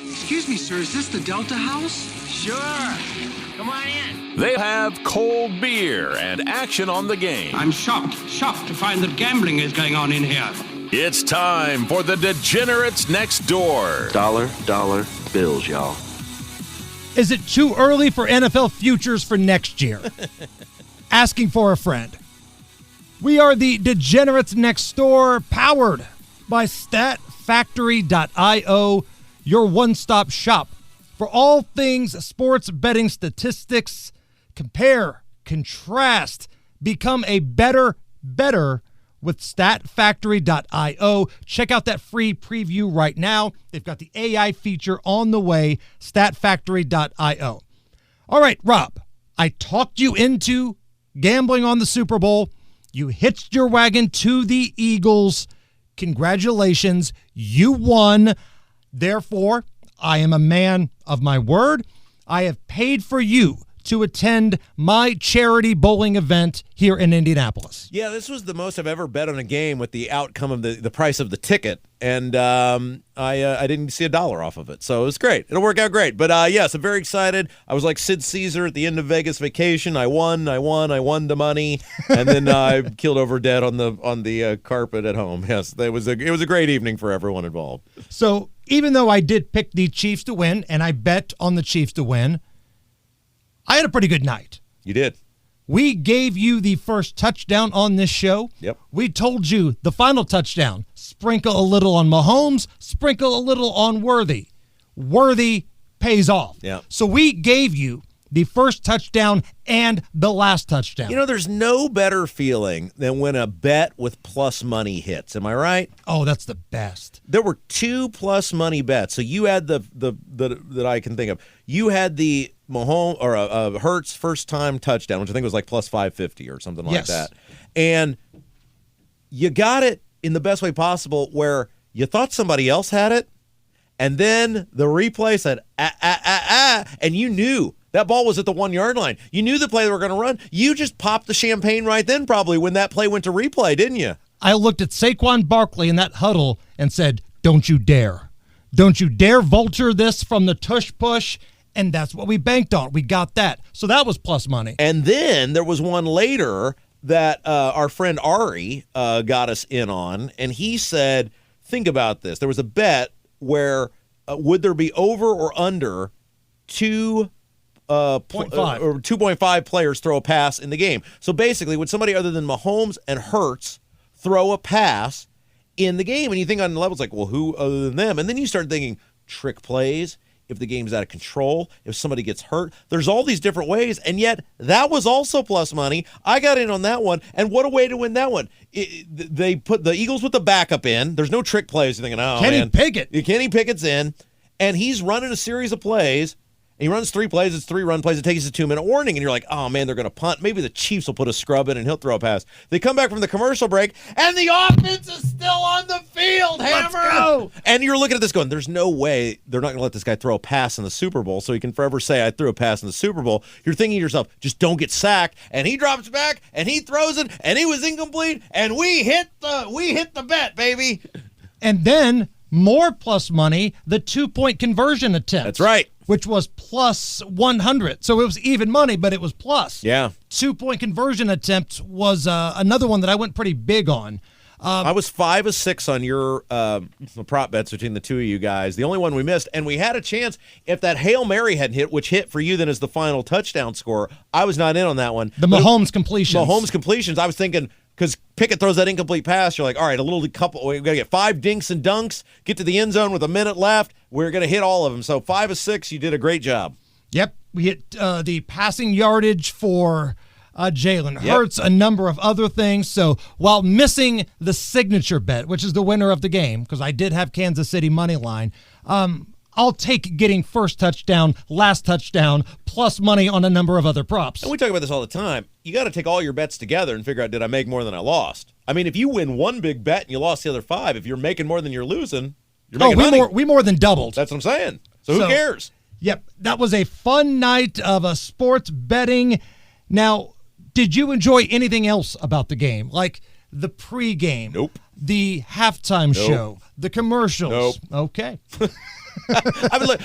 Excuse me, sir, is this the Delta House? Sure. Come on in. They have cold beer and action on the game. I'm shocked to find that gambling is going on in here. It's time for the Degenerates Next Door. Dollar bills, y'all. Is it too early for NFL futures for next year? Asking for a friend. We are the Degenerates Next Door, powered by StatFactory.io, your one-stop shop for all things sports betting statistics. Compare, contrast, become a better with StatFactory.io. Check out that free preview right now. They've got the AI feature on the way, StatFactory.io. All right, Rob, I talked you into gambling on the Super Bowl. You hitched your wagon to the Eagles. Congratulations, you won. Therefore, I am a man of my word. I have paid for you to attend my charity bowling event here in Indianapolis. Yeah, this was the most I've ever bet on a game with the outcome of the price of the ticket, and I didn't see $1 off of it, so it was great. It'll work out great. But yes, I'm very excited. I was like Sid Caesar at the end of Vegas Vacation. I won the money, and then I killed over dead on the carpet at home. Yes, it was a great evening for everyone involved. So even though I did pick the Chiefs to win, and I bet on the Chiefs to win, I had a pretty good night. You did. We gave you the first touchdown on this show. Yep. We told you the final touchdown. Sprinkle a little on Mahomes, sprinkle a little on Worthy. Worthy pays off. Yeah. So we gave you the first touchdown and the last touchdown. You know, there's no better feeling than when a bet with plus money hits. Am I right? Oh, that's the best. There were 2 plus money bets. So you had the that I can think of. You had the Mahomes or Hurts first time touchdown, which I think was like plus 550 or something like that. And you got it in the best way possible, where you thought somebody else had it, and then the replay said and you knew that ball was at the 1 yard line. You knew the play they were going to run. You just popped the champagne right then, probably, when that play went to replay, didn't you? I looked at Saquon Barkley in that huddle and said, "Don't you dare. Don't you dare vulture this from the tush push." And that's what we banked on. We got that. So that was plus money. And then there was one later that our friend Ari got us in on, and he said, think about this. There was a bet where would there be over or under 2.5 players throw a pass in the game. So basically, would somebody other than Mahomes and Hurts throw a pass in the game? And you think on the levels like, well, who other than them? And then you start thinking trick plays, if the game's out of control, if somebody gets hurt. There's all these different ways, and yet that was also plus money. I got in on that one, and what a way to win that one. They put the Eagles with the backup in. There's no trick plays. You're thinking, oh, Kenny Pickett. Kenny Pickett's in, and he's running a series of plays. He runs 3 plays. It's 3 run plays. It takes a 2-minute warning, and you're like, oh, man, they're going to punt. Maybe the Chiefs will put a scrub in, and he'll throw a pass. They come back from the commercial break, and the offense is still on the field, Hammer! Let's go! And you're looking at this going, there's no way they're not going to let this guy throw a pass in the Super Bowl, so he can forever say, I threw a pass in the Super Bowl. You're thinking to yourself, just don't get sacked. And he drops back, and he throws it, and he was incomplete, and we hit the bet, baby. And then more plus money, the 2-point conversion attempt. That's right. Which was plus 100. So it was even money, but it was plus. Yeah. 2-point conversion attempt was another one that I went pretty big on. I was 5 of 6 on your prop bets between the two of you guys. The only one we missed, and we had a chance if that Hail Mary hadn't hit, which hit for you then as the final touchdown score. I was not in on that one. The Mahomes completions. Mahomes completions. I was thinking, because Pickett throws that incomplete pass, you're like, all right, we've got to get 5 dinks and dunks, get to the end zone with a minute left. We're going to hit all of them. So 5 of 6, you did a great job. Yep. We hit the passing yardage for Jalen Hurts, a number of other things. So while missing the signature bet, which is the winner of the game, because I did have Kansas City money line, I'll take getting first touchdown, last touchdown, plus money on a number of other props. And we talk about this all the time. You got to take all your bets together and figure out, did I make more than I lost? I mean, if you win one big bet and you lost the other 5, if you're making more than you're losing, you're making money. We more than doubled. That's what I'm saying. So who cares? Yep. That was a fun night of sports betting. Now, did you enjoy anything else about the game? Like the pregame? Nope. The halftime show? The commercials? Nope. Okay. I mean, look,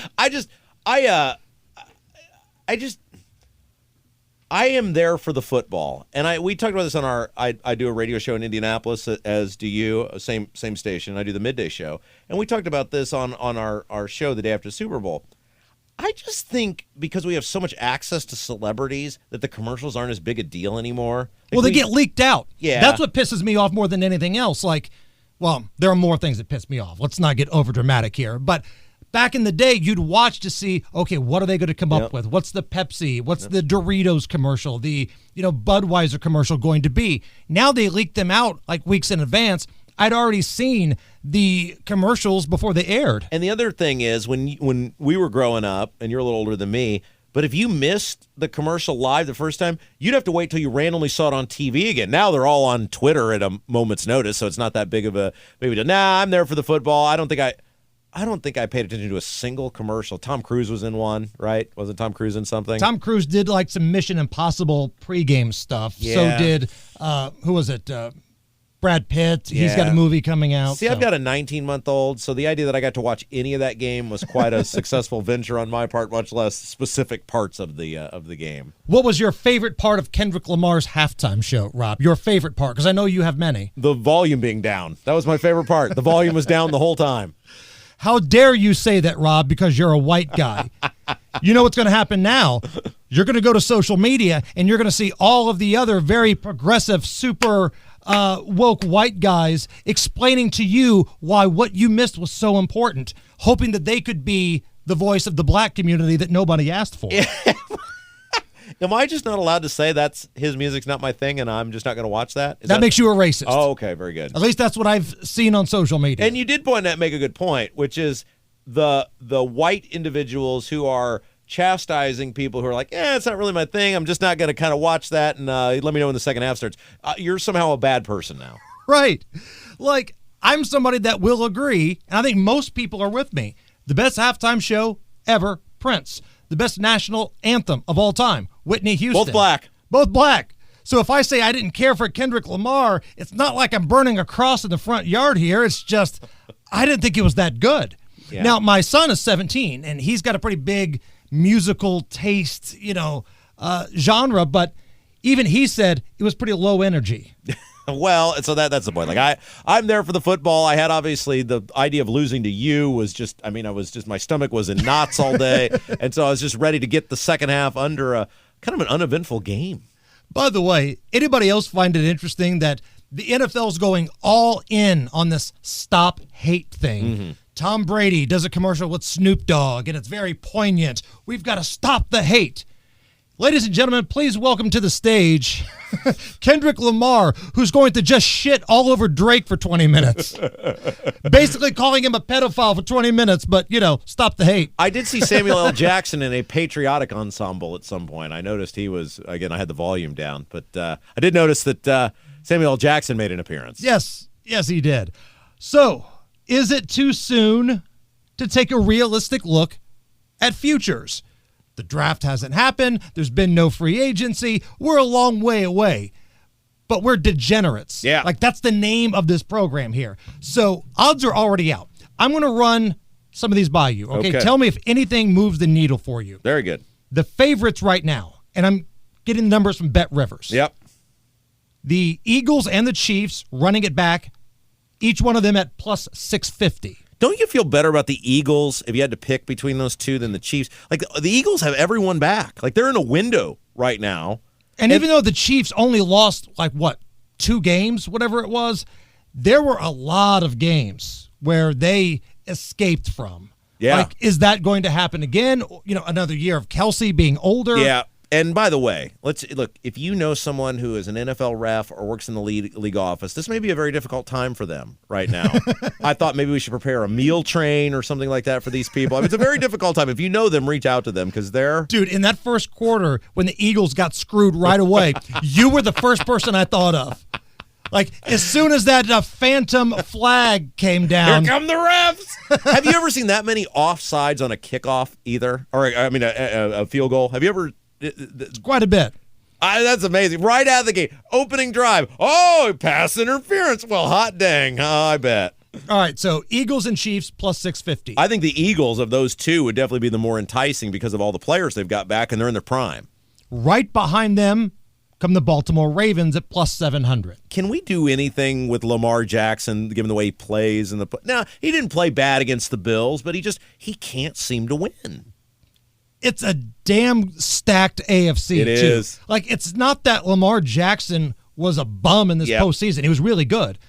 I am there for the football, and we talked about this on our. I do a radio show in Indianapolis, as do you, same station. I do the midday show, and we talked about this on our show the day after the Super Bowl. I just think because we have so much access to celebrities that the commercials aren't as big a deal anymore. Well, they get leaked out. Yeah. That's what pisses me off more than anything else. Like, well, there are more things that piss me off. Let's not get over dramatic here. But back in the day, you'd watch to see, okay, what are they going to come up with? What's the Pepsi? What's the Doritos commercial? The Budweiser commercial going to be? Now they leak them out like weeks in advance. I'd already seen the commercials before they aired. And the other thing is, when we were growing up, and you're a little older than me, but if you missed the commercial live the first time, you'd have to wait till you randomly saw it on TV again. Now they're all on Twitter at a moment's notice, so it's not that big of a maybe. Nah, I'm there for the football. I don't think I paid attention to a single commercial. Tom Cruise was in one, right? Wasn't Tom Cruise in something? Tom Cruise did like some Mission Impossible pregame stuff. Yeah. So did who was it? Brad Pitt. Yeah. He's got a movie coming out. See, I've got a 19-month-old, so the idea that I got to watch any of that game was quite a successful venture on my part, much less specific parts of the game. What was your favorite part of Kendrick Lamar's halftime show, Rob? Your favorite part? Because I know you have many. The volume being down. That was my favorite part. The volume was down the whole time. How dare you say that, Rob, because you're a white guy. You know what's going to happen now? You're going to go to social media, and you're going to see all of the other very progressive, super woke white guys explaining to you why what you missed was so important, hoping that they could be the voice of the black community that nobody asked for. Am I just not allowed to say that's his music's not my thing and I'm just not going to watch that? That makes you a racist. Oh, okay, very good. At least that's what I've seen on social media. And you did make a good point, which is the white individuals who are chastising people who are like, it's not really my thing. I'm just not going to kind of watch that, and let me know when the second half starts. You're somehow a bad person now. Right. Like, I'm somebody that will agree, and I think most people are with me. The best halftime show ever, Prince. The best national anthem of all time, Whitney Houston. Both black. Both black. So if I say I didn't care for Kendrick Lamar, it's not like I'm burning a cross in the front yard here. It's just I didn't think it was that good. Yeah. Now, my son is 17, and he's got a pretty big musical taste, genre, but even he said it was pretty low energy. Well, so that's the point. Like I'm there for the football. I had obviously the idea of losing to you was just, my stomach was in knots all day. And so I was just ready to get the second half under a kind of an uneventful game. By the way, anybody else find it interesting that the NFL's going all in on this stop hate thing? Mm-hmm. Tom Brady does a commercial with Snoop Dogg, and it's very poignant. We've got to stop the hate. Ladies and gentlemen, please welcome to the stage Kendrick Lamar, who's going to just shit all over Drake for 20 minutes. Basically calling him a pedophile for 20 minutes, but, stop the hate. I did see Samuel L. Jackson in a patriotic ensemble at some point. I noticed he was, again, I had the volume down, but I did notice that Samuel L. Jackson made an appearance. Yes, he did. So, is it too soon to take a realistic look at futures? The draft hasn't happened. There's been no free agency. We're a long way away, but we're degenerates. Yeah. Like, that's the name of this program here. So odds are already out. I'm going to run some of these by you. Okay. Tell me if anything moves the needle for you. Very good. The favorites right now, and I'm getting the numbers from Bet Rivers. Yep. The Eagles and the Chiefs running it back, each one of them at plus 650. Don't you feel better about the Eagles if you had to pick between those two than the Chiefs? Like, the Eagles have everyone back. Like, they're in a window right now. And even though the Chiefs only lost, 2 games, whatever it was, there were a lot of games where they escaped from. Yeah. Like, is that going to happen again? Another year of Kelsey being older? Yeah. And by the way, let's look, if you know someone who is an NFL ref or works in the league office, this may be a very difficult time for them right now. I thought maybe we should prepare a meal train or something like that for these people. It's a very difficult time. If you know them, reach out to them because they're... Dude, in that first quarter, when the Eagles got screwed right away, you were the first person I thought of. Like, as soon as that phantom flag came down... Here come the refs! Have you ever seen that many offsides on a kickoff either? Or, a field goal? Have you ever... It's quite a bit. That's amazing. Right out of the gate. Opening drive. Oh, pass interference. Well, hot dang. Oh, I bet. All right, so Eagles and Chiefs plus 650. I think the Eagles of those two would definitely be the more enticing because of all the players they've got back, and they're in their prime. Right behind them come the Baltimore Ravens at plus 700. Can we do anything with Lamar Jackson, given the way he plays? Now, he didn't play bad against the Bills, but he can't seem to win. It's a damn stacked AFC. It is. Like, it's not that Lamar Jackson was a bum in this postseason. He was really good.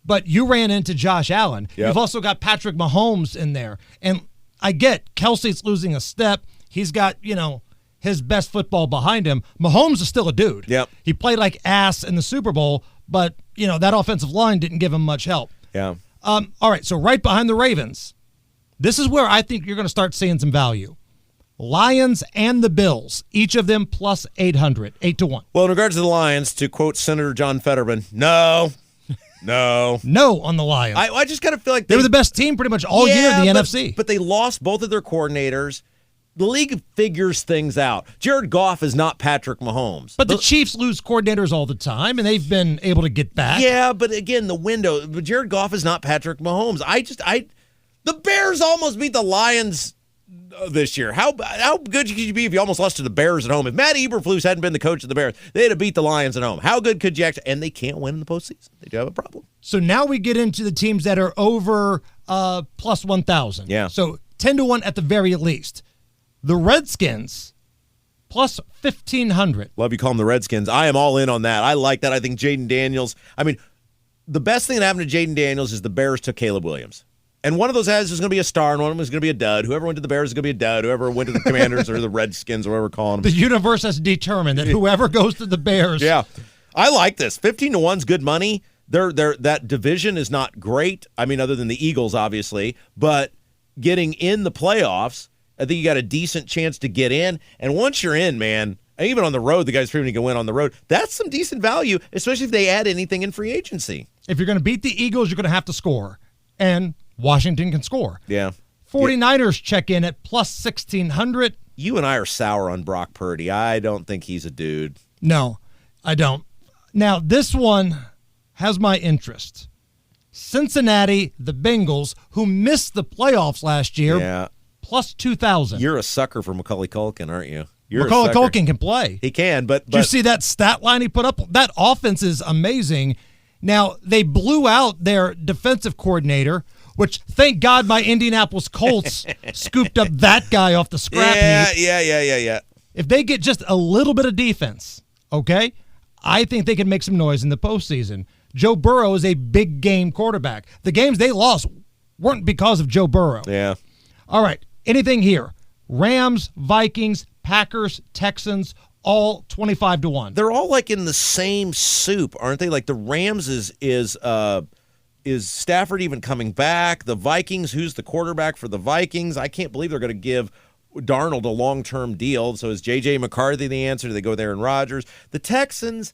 But you ran into Josh Allen. Yep. You've also got Patrick Mahomes in there. And I get Kelsey's losing a step. He's got, his best football behind him. Mahomes is still a dude. Yep. He played like ass in the Super Bowl, but, that offensive line didn't give him much help. Yeah. All right, so right behind the Ravens, this is where I think you're going to start seeing some value. Lions and the Bills, each of them plus 800, 8-1. Well, in regards to the Lions, to quote Senator John Fetterman, no. No on the Lions. I just kind of feel like they were the best team pretty much all year in the NFC. But they lost both of their coordinators. The league figures things out. Jared Goff is not Patrick Mahomes. But the Chiefs lose coordinators all the time, and they've been able to get back. Yeah, but again, but Jared Goff is not Patrick Mahomes. The Bears almost beat the Lions this year. How good could you be if you almost lost to the Bears at home? If Matt Eberflus hadn't been the coach of the Bears, they'd have beat the Lions at home. How good could you actually? And they can't win in the postseason. They do have a problem. So now we get into the teams that are over plus 1,000. Yeah. So 10-1 at the very least. The Redskins plus 1,500. Love you call them the Redskins. I am all in on that. I like that. I think Jaden Daniels. The best thing that happened to Jaden Daniels is the Bears took Caleb Williams. And one of those guys is going to be a star, and one of them is going to be a dud. Whoever went to the Bears is going to be a dud. Whoever went to the Commanders or the Redskins or whatever we're calling them. The universe has determined that whoever goes to the Bears. Yeah. I like this. 15-1's good money. That division is not great. Other than the Eagles, obviously. But getting in the playoffs, I think you got a decent chance to get in. And once you're in, man, even on the road, the guys proving you can win on the road. That's some decent value, especially if they add anything in free agency. If you're going to beat the Eagles, you're going to have to score. And Washington can score. Yeah. 49ers check in at plus 1,600. You and I are sour on Brock Purdy. I don't think he's a dude. No, I don't. Now, this one has my interest. Cincinnati, the Bengals, who missed the playoffs last year, yeah, plus 2,000. You're a sucker for Macaulay Culkin, aren't you? Macaulay Culkin can play. He can, but Did you see that stat line he put up? That offense is amazing. Now, they blew out their defensive coordinator, which, thank God, my Indianapolis Colts scooped up that guy off the scrap heap. Yeah. If they get just a little bit of defense, okay, I think they can make some noise in the postseason. Joe Burrow is a big game quarterback. The games they lost weren't because of Joe Burrow. Yeah. All right, anything here? Rams, Vikings, Packers, Texans, all 25-1. They're all like in the same soup, aren't they? Like the Rams is Stafford even coming back? The Vikings, who's the quarterback for the Vikings? I can't believe they're going to give Darnold a long-term deal. So is J.J. McCarthy the answer? Do they go with Aaron Rodgers? The Texans,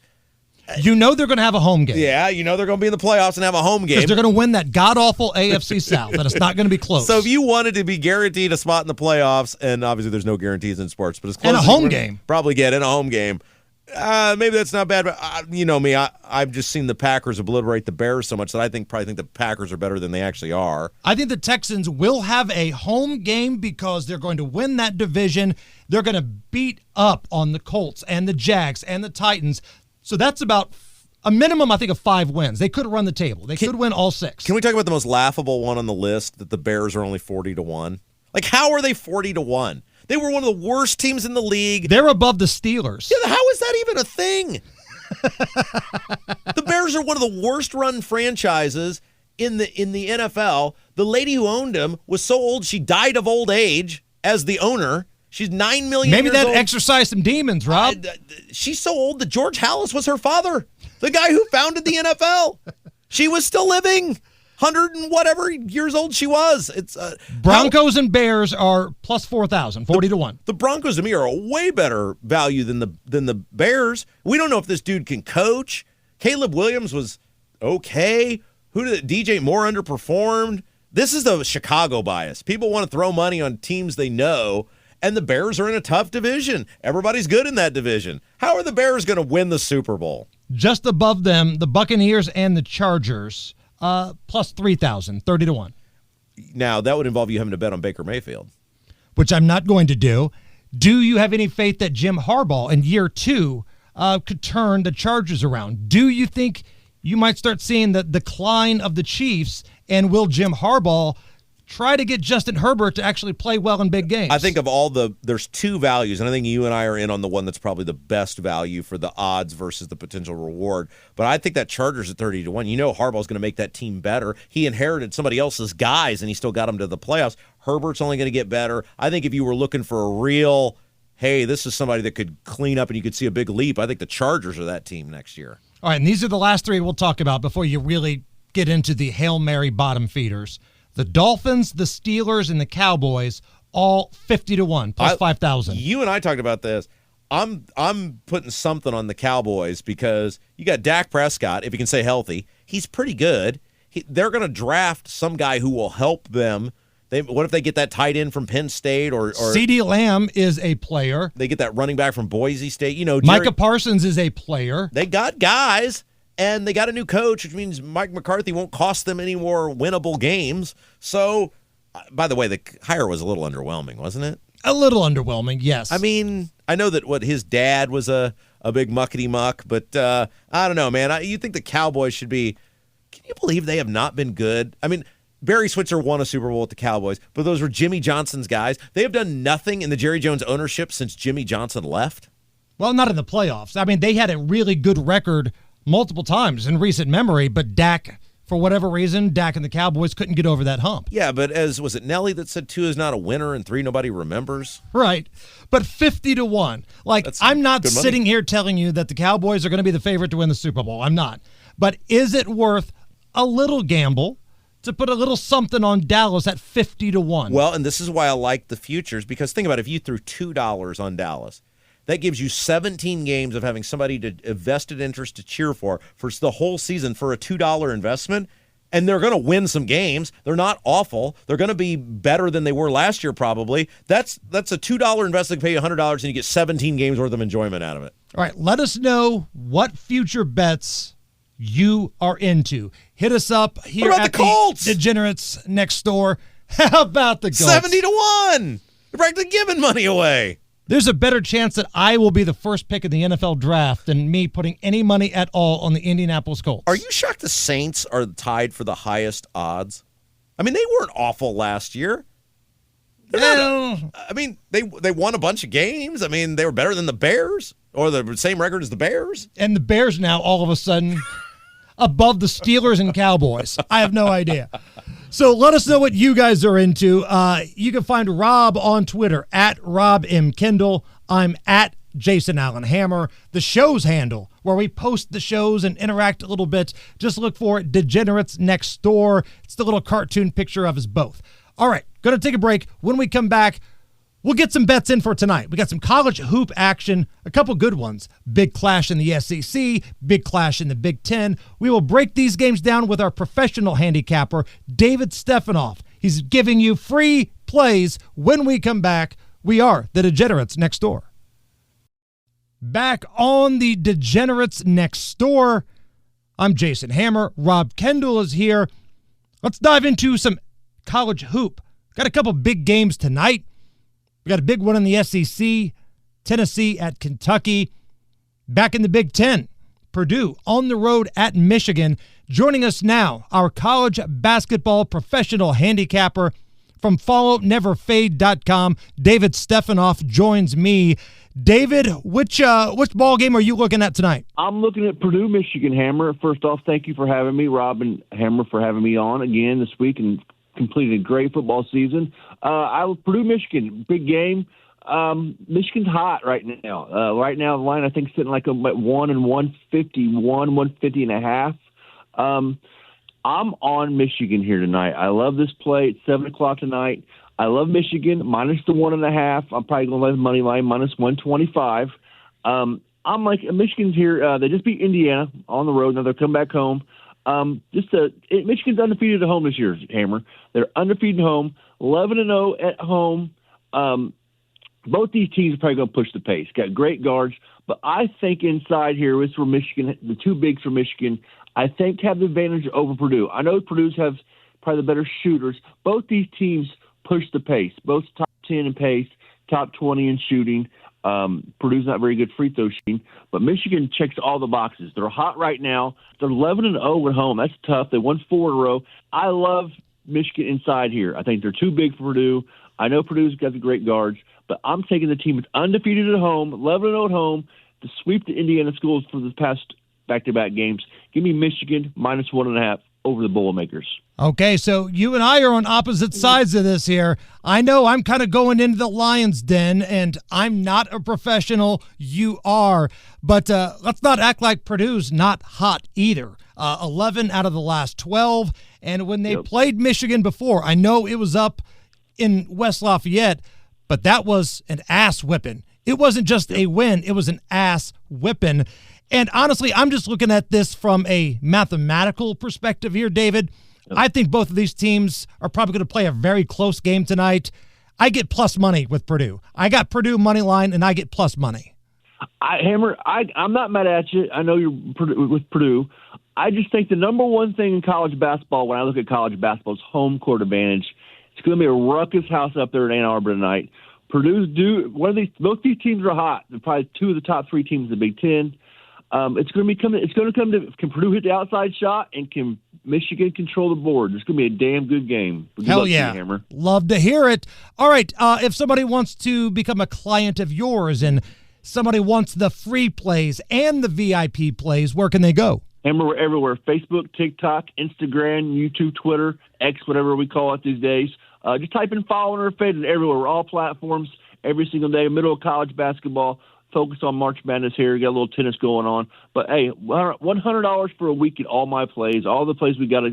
they're going to have a home game. yeah, they're going to be in the playoffs and have a home game. Because they're going to win that god-awful AFC South, that it's not going to be close. So if you wanted to be guaranteed a spot in the playoffs, and obviously there's no guarantees in sports, but as close and a as home game. Probably get in a home game. Maybe that's not bad, but you know me, I've just seen the Packers obliterate the Bears so much that I probably think the Packers are better than they actually are. I think the Texans will have a home game because they're going to win that division. They're going to beat up on the Colts and the Jags and the Titans. So that's about a minimum, I think, of 5 wins. They could run the table. They could win all 6. Can we talk about the most laughable one on the list, that the Bears are only 40-1? Like, how are they 40-1? They were one of the worst teams in the league. They're above the Steelers. Yeah, how is that even a thing? The Bears are one of the worst-run franchises in the NFL. The lady who owned them was so old she died of old age as the owner. She's 9 million Maybe years that old. exercised some demons, Rob. She's so old that George Halas was her father, the guy who founded the NFL. She was still living. 100 and whatever years old she was. It's Broncos and Bears are plus 4,000, 40-1. The Broncos to me are a way better value than the Bears. We don't know if this dude can coach. Caleb Williams was okay. DJ Moore underperformed. This is the Chicago bias. People want to throw money on teams they know, and the Bears are in a tough division. Everybody's good in that division. How are the Bears going to win the Super Bowl? Just above them, the Buccaneers and the Chargers. plus 3,000, 30 to 1. Now, that would involve you having to bet on Baker Mayfield. Which I'm not going to do. Do you have any faith that Jim Harbaugh in year 2 could turn the Chargers around? Do you think you might start seeing the decline of the Chiefs, and will Jim Harbaugh try to get Justin Herbert to actually play well in big games? I think of there's two values, and I think you and I are in on the one that's probably the best value for the odds versus the potential reward. But I think that Chargers at 30 to 1, Harbaugh's going to make that team better. He inherited somebody else's guys, and he still got them to the playoffs. Herbert's only going to get better. I think if you were looking for a real, hey, this is somebody that could clean up and you could see a big leap, I think the Chargers are that team next year. All right, and these are the last three we'll talk about before you really get into the Hail Mary bottom feeders. The Dolphins, the Steelers, and the Cowboys, all 50 to 1, plus 5,000. You and I talked about this. I'm putting something on the Cowboys because you got Dak Prescott, if he can stay healthy. He's pretty good. They're going to draft some guy who will help them. What if they get that tight end from Penn State or CeeDee Lamb is a player. They get that running back from Boise State. Micah Parsons is a player. They got guys, and they got a new coach, which means Mike McCarthy won't cost them any more winnable games. So, by the way, the hire was a little underwhelming, wasn't it? A little underwhelming, yes. I mean, I know that his dad was a big muckety-muck, but I don't know, man. You think the Cowboys should be – can you believe they have not been good? I mean – Barry Switzer won a Super Bowl with the Cowboys, but those were Jimmy Johnson's guys. They have done nothing in the Jerry Jones ownership since Jimmy Johnson left. Well, not in the playoffs. I mean, they had a really good record multiple times in recent memory, but Dak, for whatever reason, Dak and the Cowboys couldn't get over that hump. Yeah, but was it Nelly that said 2 is not a winner and 3 nobody remembers? Right. But 50 to 1. I'm not sitting here telling you that the Cowboys are going to be the favorite to win the Super Bowl. I'm not. But is it worth a little gamble to put a little something on Dallas at 50 to 1? Well, and this is why I like the futures, because think about it, if you threw $2 on Dallas, that gives you 17 games of having somebody a vested interest to cheer for the whole season for a $2 investment, and they're going to win some games. They're not awful. They're going to be better than they were last year probably. That's a $2 investment, pay you $100, and you get 17 games worth of enjoyment out of it. All right, let us know what future bets you are into. Hit us up here at the Colts? Degenerates Next Door. How about the Colts? 70 to 1. They're practically giving money away. There's a better chance that I will be the first pick in the NFL draft than me putting any money at all on the Indianapolis Colts. Are you shocked the Saints are tied for the highest odds? I mean, they weren't awful last year. They won a bunch of games. I mean, they were better than the Bears, or the same record as the Bears. And the Bears now, all of a sudden, above the Steelers and Cowboys. I have no idea. So let us know what you guys are into. You can find Rob on Twitter at Rob M. Kendall. I'm at Jason Allen Hammer. The show's handle, where we post the shows and interact a little bit, just look for Degenerates Next Door. It's the little cartoon picture of us both. All right, going to take a break. When we come back, we'll get some bets in for tonight. We got some college hoop action, a couple good ones. Big clash in the SEC, big clash in the Big Ten. We will break these games down with our professional handicapper, David Stefanoff. He's giving you free plays when we come back. We are the Degenerates Next Door. Back on the Degenerates Next Door. I'm Jason Hammer. Rob Kendall is here. Let's dive into some college hoop. Got a couple big games tonight. We got a big one in the SEC, Tennessee at Kentucky. Back in the Big Ten, Purdue on the road at Michigan. Joining us now, our college basketball professional handicapper from followneverfade.com, David Stefanoff joins me. David, which ball game are you looking at tonight? I'm looking at Purdue, Michigan, Hammer. First off, thank you for having me, Rob and Hammer, for having me on again this week and completed a great football season. Purdue, Michigan, big game. Michigan's hot right now. Right now, the line I think is sitting like at 1 and 151, 150.5. I'm on Michigan here tonight. I love this play. It's 7:00 tonight. I love Michigan minus the 1.5. I'm probably going to let the money line minus 125. I'm like Michigan's here. They just beat Indiana on the road. Now they'll come back home. Michigan's undefeated at home this year, Hammer. They're undefeated at home, 11-0 at home. both these teams are probably going to push the pace. Got great guards, but I think inside here is for Michigan, the two bigs for Michigan, I think have the advantage over Purdue. I know Purdue's have probably the better shooters. Both these teams push the pace. Both top 10 in pace, top 20 in shooting. Purdue's not very good free throw shooting, but Michigan checks all the boxes. They're hot right now. They're 11-0 at home. That's tough. They won 4 in a row. I love Michigan inside here. I think they're too big for Purdue. I know Purdue's got the great guards, but I'm taking the team that's undefeated at home, 11-0 at home, to sweep the Indiana schools for the past back-to-back games. Give me Michigan minus 1.5 over the Boilermakers. Okay, so you and I are on opposite sides of this here. I know I'm kind of going into the lion's den, and I'm not a professional. You are. But let's not act like Purdue's not hot either. 11 out of the last 12. And when they played Michigan before, I know it was up in West Lafayette, but that was an ass whipping. It wasn't just a win. It was an ass whipping. And honestly, I'm just looking at this from a mathematical perspective here, David. I think both of these teams are probably going to play a very close game tonight. I get plus money with Purdue. I got Purdue money line, and I get plus money. Hammer, I'm not mad at you. I know you're with Purdue. I just think the number one thing in college basketball, when I look at college basketball, is home court advantage. It's going to be a ruckus house up there in Ann Arbor tonight. Both these teams are hot. They're probably two of the top 3 teams in the Big Ten. It's going to come to, can Purdue hit the outside shot, and can Michigan control the board? It's going to be a damn good game. Good Hell luck yeah. to you, Hammer. Love to hear it. All right, if somebody wants to become a client of yours and somebody wants the free plays and the VIP plays, where can they go? Hammer, we're everywhere. Facebook, TikTok, Instagram, YouTube, Twitter, X, whatever we call it these days. Just type in following or faded everywhere. We're all platforms every single day. Middle of college basketball. Focus on March Madness here. Got a little tennis going on. But, hey, $100 for a week at all my plays. All the plays we got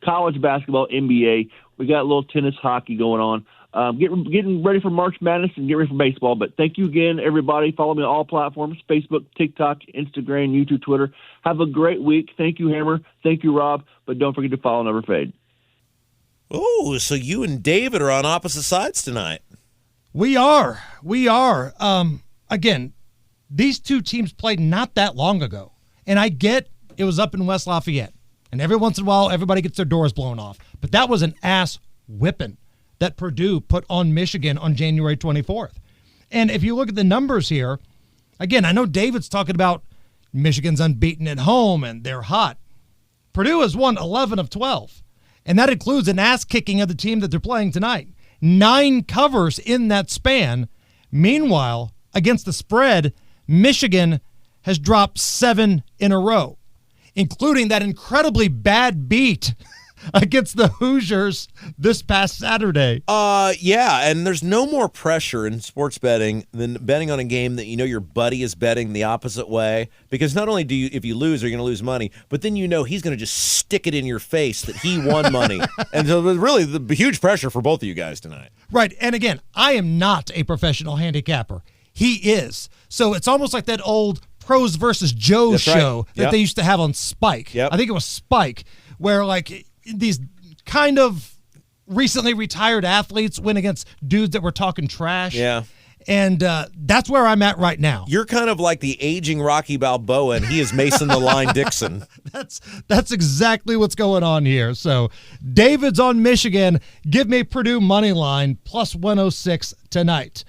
college basketball, NBA. We got a little tennis, hockey going on. Getting ready for March Madness and get ready for baseball. But thank you again, everybody. Follow me on all platforms, Facebook, TikTok, Instagram, YouTube, Twitter. Have a great week. Thank you, Hammer. Thank you, Rob. But don't forget to follow Never Fade. Oh, so you and David are on opposite sides tonight. We are. Again, these two teams played not that long ago. And I get it was up in West Lafayette. And every once in a while, everybody gets their doors blown off. But that was an ass whipping that Purdue put on Michigan on January 24th. And if you look at the numbers here, again, I know David's talking about Michigan's unbeaten at home and they're hot. Purdue has won 11 of 12. And that includes an ass-kicking of the team that they're playing tonight. 9 covers in that span. Meanwhile, against the spread, Michigan has dropped 7 in a row, including that incredibly bad beat against the Hoosiers this past Saturday. Yeah, and there's no more pressure in sports betting than betting on a game that you know your buddy is betting the opposite way, because not only do you, if you lose, are you going to lose money, but then you know he's going to just stick it in your face that he won money. And so there's really the huge pressure for both of you guys tonight. Right, and again, I am not a professional handicapper. He is. So it's almost like that old Pros versus Joe That's show right. that they used to have on Spike. Yep. I think it was Spike, where like these kind of recently retired athletes went against dudes that were talking trash. Yeah. And that's where I'm at right now. You're kind of like the aging Rocky Balboa, and he is Mason the Line Dixon. That's exactly what's going on here. So David's on Michigan. Give me Purdue money line plus 106 tonight.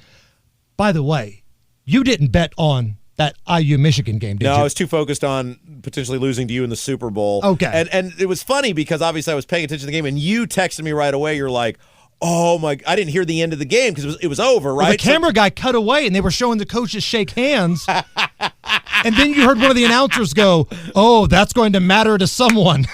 By the way, you didn't bet on that IU Michigan game, did you? No, I was too focused on potentially losing to you in the Super Bowl. Okay. And it was funny because obviously I was paying attention to the game, and you texted me right away. You're like, oh my, I didn't hear the end of the game because it was over, right? Well, the camera guy cut away, and they were showing the coaches shake hands. And then you heard one of the announcers go, oh, that's going to matter to someone.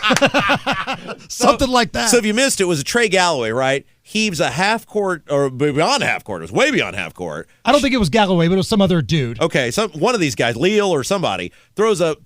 Something like that. So if you missed it, was a Trey Galloway, right? Heaves a half court, or beyond half court. It was way beyond half court. I don't think it was Galloway, but it was some other dude. Okay, one of these guys, Leal or somebody, throws a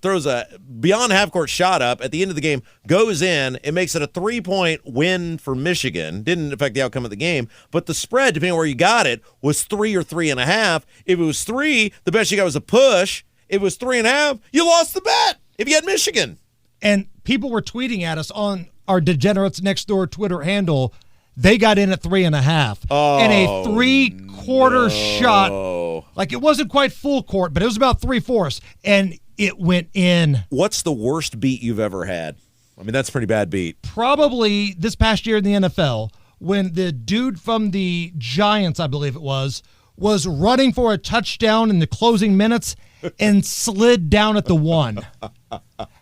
beyond half court shot up at the end of the game, goes in. It makes it a 3-point win for Michigan. Didn't affect the outcome of the game, but the spread, depending on where you got it, was 3 or 3.5. If it was 3, the best you got was a push. If it was 3.5, you lost the bet if you had Michigan. And people were tweeting at us on our Degenerates Next Door Twitter handle. They got in at 3.5. Oh, and a 3/4 three-quarter shot. Like, it wasn't quite full court, but it was about three-fourths, and it went in. What's the worst beat you've ever had? I mean, that's a pretty bad beat. Probably this past year in the NFL, when the dude from the Giants, I believe it was running for a touchdown in the closing minutes and slid down at the one.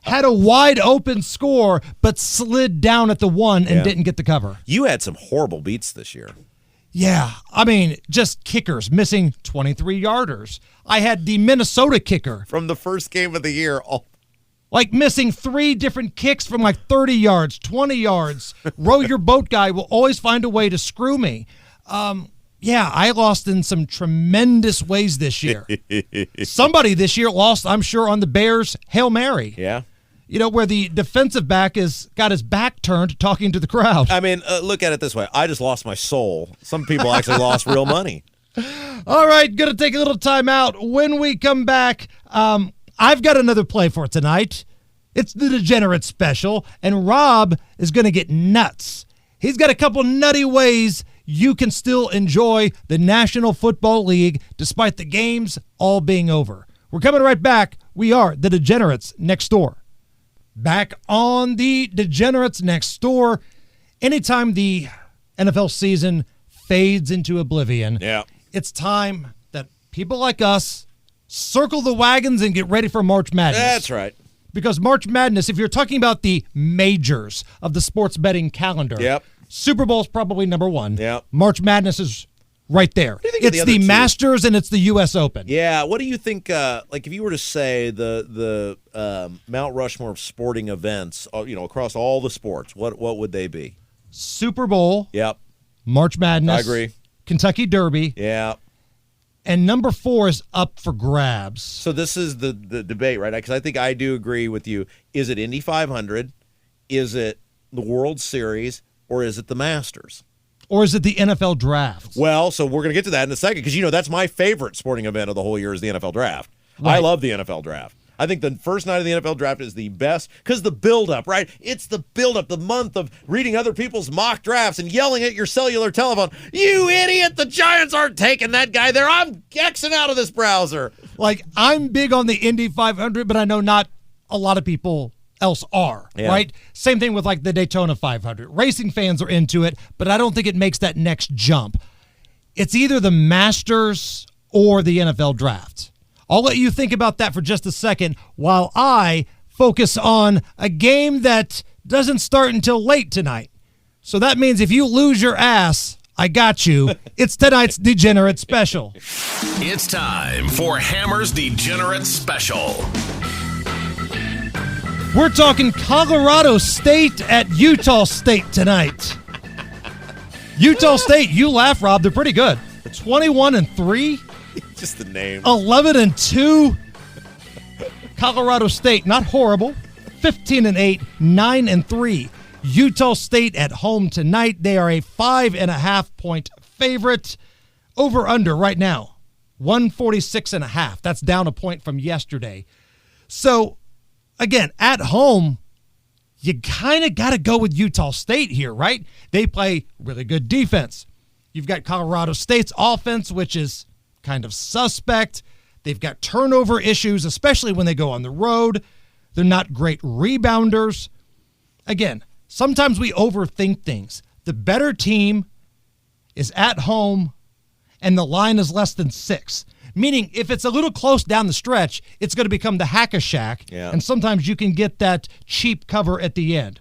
Had a wide open score, but slid down at the one and didn't get the cover. You had some horrible beats this year. Yeah, I mean, just kickers missing 23-yarders. I had the Minnesota kicker. From the first game of the year. Like missing 3 different kicks from like 30 yards, 20 yards. Row your boat guy will always find a way to screw me. Yeah, I lost in some tremendous ways this year. Somebody this year lost, I'm sure, on the Bears' Hail Mary. Yeah. You know, where the defensive back has got his back turned talking to the crowd. I mean, look at it this way. I just lost my soul. Some people actually lost real money. All right, going to take a little time out. When we come back, I've got another play for tonight. It's the Degenerate Special, and Rob is going to get nuts. He's got a couple nutty ways you can still enjoy the National Football League despite the games all being over. We're coming right back. We are the Degenerates Next Door. Back on the Degenerates Next Door. Anytime the NFL season fades into oblivion, it's time that people like us circle the wagons and get ready for March Madness. That's right. Because March Madness, if you're talking about the majors of the sports betting calendar, Super Bowl's probably number one. March Madness is right there. It's the Masters and it's the U.S. Open. Yeah. What do you think, like if you were to say the Mount Rushmore of sporting events, across all the sports, what would they be? Super Bowl. Yep. March Madness. I agree. Kentucky Derby. Yeah. And number 4 is up for grabs. So this is the debate, right? Because I think I do agree with you. Is it Indy 500? Is it the World Series? Or is it the Masters? Or is it the NFL Draft? Well, so we're going to get to that in a second because, that's my favorite sporting event of the whole year is the NFL Draft. Right. I love the NFL Draft. I think the first night of the NFL Draft is the best because the build-up, right? It's the build-up, the month of reading other people's mock drafts and yelling at your cellular telephone, "You idiot, the Giants aren't taking that guy there. I'm Xing out of this browser." Like, I'm big on the Indy 500, but I know not a lot of people else are, right? Same thing with like the Daytona 500. Racing fans are into it, but I don't think it makes that next jump. It's either the Masters or the NFL Draft. I'll let you think about that for just a second while I focus on a game that doesn't start until late tonight. So that means if you lose your ass, I got you. It's tonight's Degenerate Special. It's time for Hammer's Degenerate Special. We're talking Colorado State at Utah State tonight. Utah State, you laugh, Rob. They're pretty good. 21-3. Just the name. 11-2. Colorado State, not horrible. 15-8, 9-3. Utah State at home tonight. They are a 5.5-point favorite. Over under right now, 146.5. That's down a point from yesterday. So, again, at home, you kind of got to go with Utah State here, right? They play really good defense. You've got Colorado State's offense, which is kind of suspect. They've got turnover issues, especially when they go on the road. They're not great rebounders. Again, sometimes we overthink things. The better team is at home, and the line is less than 6. Meaning, if it's a little close down the stretch, it's going to become the hack-a-shack, and sometimes you can get that cheap cover at the end.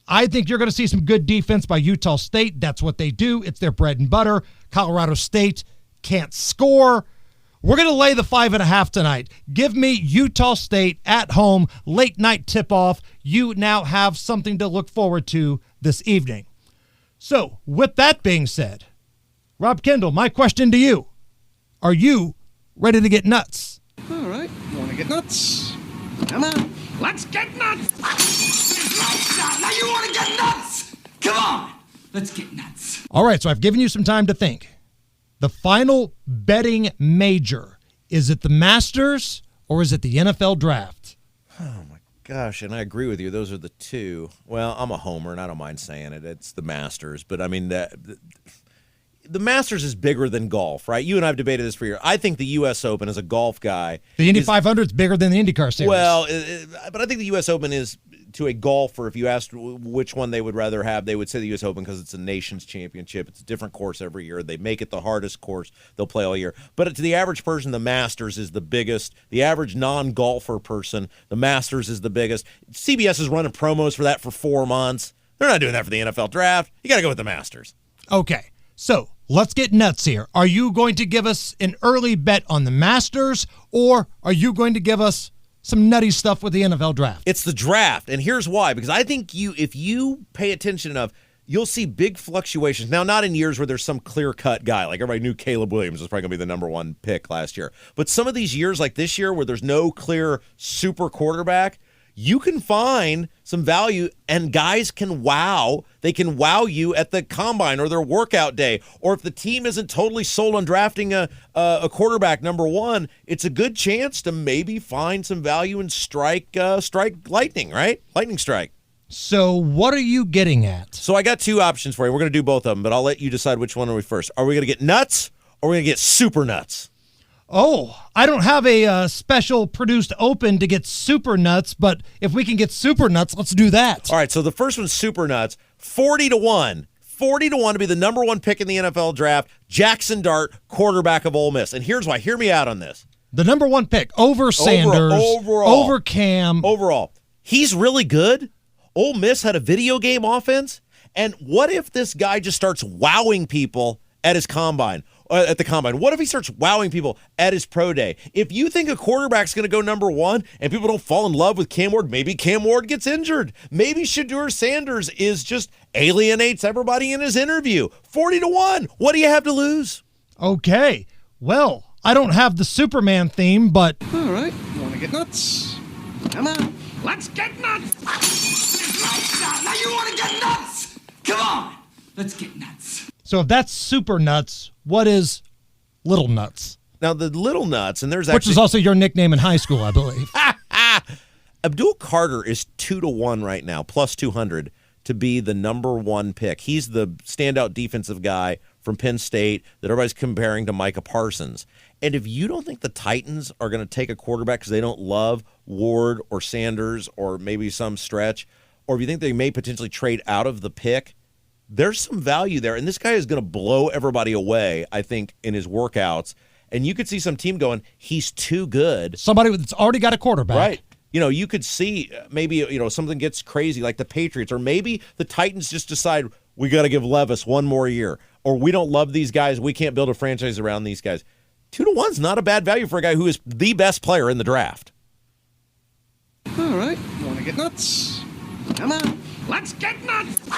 I think you're going to see some good defense by Utah State. That's what they do. It's their bread and butter. Colorado State can't score. We're going to lay the 5.5 tonight. Give me Utah State at home, late night tip-off. You now have something to look forward to this evening. So, with that being said, Rob Kendall, my question to you. Are you ready to get nuts? All right, you want to get nuts? Come on, let's get nuts! Now you want to get nuts? Come on, let's get nuts. All right, so I've given you some time to think. The final betting major, is it the Masters or is it the NFL Draft? Oh, my gosh, and I agree with you. Those are the two. Well, I'm a homer, and I don't mind saying it. It's the Masters. But, I mean, the Masters is bigger than golf, right? You and I have debated this for years. I think the U.S. Open as a golf guy. The Indy 500 is bigger than the IndyCar Series. Well, but I think the U.S. Open is, to a golfer, if you asked which one they would rather have, they would say the U.S. Open because it's a nation's championship. It's a different course every year. They make it the hardest course they'll play all year. But to the average person, the Masters is the biggest. The average non-golfer person, the Masters is the biggest. CBS is running promos for that for 4 months. They're not doing that for the NFL draft. You got to go with the Masters. Okay, so let's get nuts here. Are you going to give us an early bet on the Masters, or are you going to give us some nutty stuff with the NFL draft? It's the draft, and here's why. Because I think if you pay attention enough, you'll see big fluctuations. Now, not in years where there's some clear-cut guy. Like everybody knew Caleb Williams was probably going to be the number one pick last year. But some of these years, like this year, where there's no clear super quarterback, you can find some value, and guys can wow. They can wow you at the combine or their workout day. Or if the team isn't totally sold on drafting a quarterback number one, it's a good chance to maybe find some value and strike lightning, right? Lightning strike. So what are you getting at? So I got two options for you. We're going to do both of them, but I'll let you decide which one are we first. Are we going to get nuts, or are we going to get super nuts? Oh, I don't have a special produced open to get super nuts, but if we can get super nuts, let's do that. All right, so the first one's super nuts. 40-1. 40-1 to be the number one pick in the NFL draft, Jackson Dart, quarterback of Ole Miss. And here's why. Hear me out on this. The number one pick over Sanders, over Cam. Overall, he's really good. Ole Miss had a video game offense. And what if this guy just starts wowing people at his combine? At the combine. What if he starts wowing people at his pro day? If you think a quarterback's going to go number one and people don't fall in love with Cam Ward, maybe Cam Ward gets injured. Maybe Shedeur Sanders is just alienates everybody in his interview. 40-1. What do you have to lose? Okay. Well, I don't have the Superman theme, but All right, you want to get nuts? Come on, let's get nuts! Lights out. Now you want to get nuts? Come on, let's get nuts. so if that's super nuts, what is little nuts? Now, the little nuts, and there's Which actually... was also your nickname in high school, I believe. Abdul Carter is 2-1 right now, plus 200, to be the number one pick. He's the standout defensive guy from Penn State that everybody's comparing to Micah Parsons. And if you don't think the Titans are going to take a quarterback because they don't love Ward or Sanders or maybe some stretch, or if you think they may potentially trade out of the pick, there's some value there. And this guy is going to blow everybody away, I think, in his workouts. And you could see some team going, he's too good. Somebody that's already got a quarterback. Right. You know, you could see maybe, something gets crazy like the Patriots, or maybe the Titans just decide we got to give Levis one more year, or we don't love these guys. We can't build a franchise around these guys. 2-1's not a bad value for a guy who is the best player in the draft. All right, you want to get nuts? Come on, let's get nuts!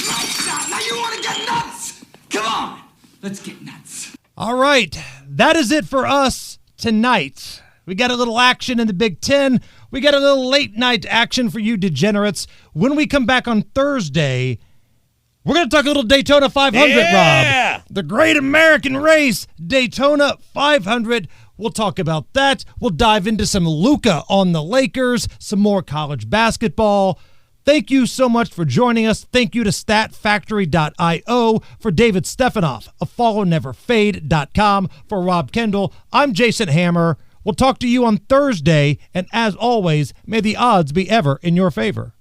Lights out. Now you want to get nuts? Come on, let's get nuts. All right. That is it for us tonight. We got a little action in the Big Ten. We got a little late night action for you degenerates. When we come back on Thursday, we're going to talk a little Daytona 500, Yeah! Rob. The great American race, Daytona 500. We'll talk about that. We'll dive into some Luka on the Lakers, some more college basketball. Thank you so much for joining us. Thank you to StatFactory.io, for David Stefanoff of FollowNeverFade.com, for Rob Kendall. I'm Jason Hammer. We'll talk to you on Thursday, and as always, may the odds be ever in your favor.